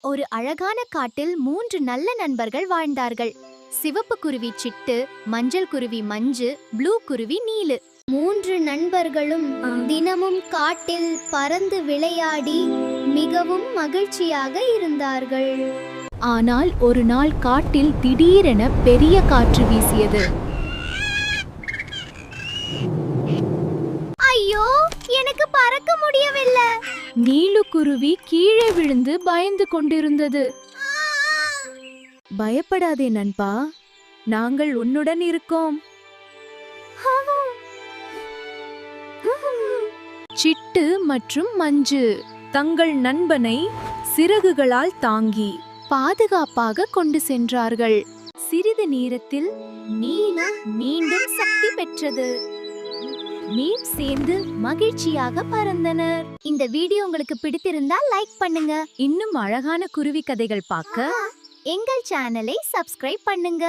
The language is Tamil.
ஒரு அழகான காட்டில் 3 நல்ல நண்பர்கள் வாழ்ந்தார்கள். சிவப்பு குருவி சிட்டு, மஞ்சள் குருவி மஞ்சு, ப்ளூ குருவி நீலு. 3 நண்பர்களும் தினமும் காட்டில் பறந்து விளையாடி மிகவும் மகிழ்ச்சியாக இருந்தார்கள். ஆனால் ஒரு நாள் காட்டில் திடீரென பெரிய காற்று வீசியது. ஐயோ, எனக்கு பறக்க முடியவில்லை. நீலுக்குருவி கீழே விழுந்து பயந்து கொண்டிருந்தது. பயப்படாதே நண்பா, நாங்கள் உன்னுடன் இருக்கோம். சிட்டு மற்றும் மஞ்சு தங்கள் நண்பனை சிறகுகளால் தாங்கி பாதுகாப்பாக கொண்டு சென்றார்கள். சிறிது நேரத்தில் நீலு மீண்டும் சக்தி பெற்றது. சேர்ந்து மகிழ்ச்சியாக பறந்தனர். இந்த வீடியோ உங்களுக்கு பிடித்திருந்தால் லைக் பண்ணுங்க. இன்னும் அழகான குருவி கதைகள் பார்க்க எங்கள் சேனலை சப்ஸ்கிரைப் பண்ணுங்க.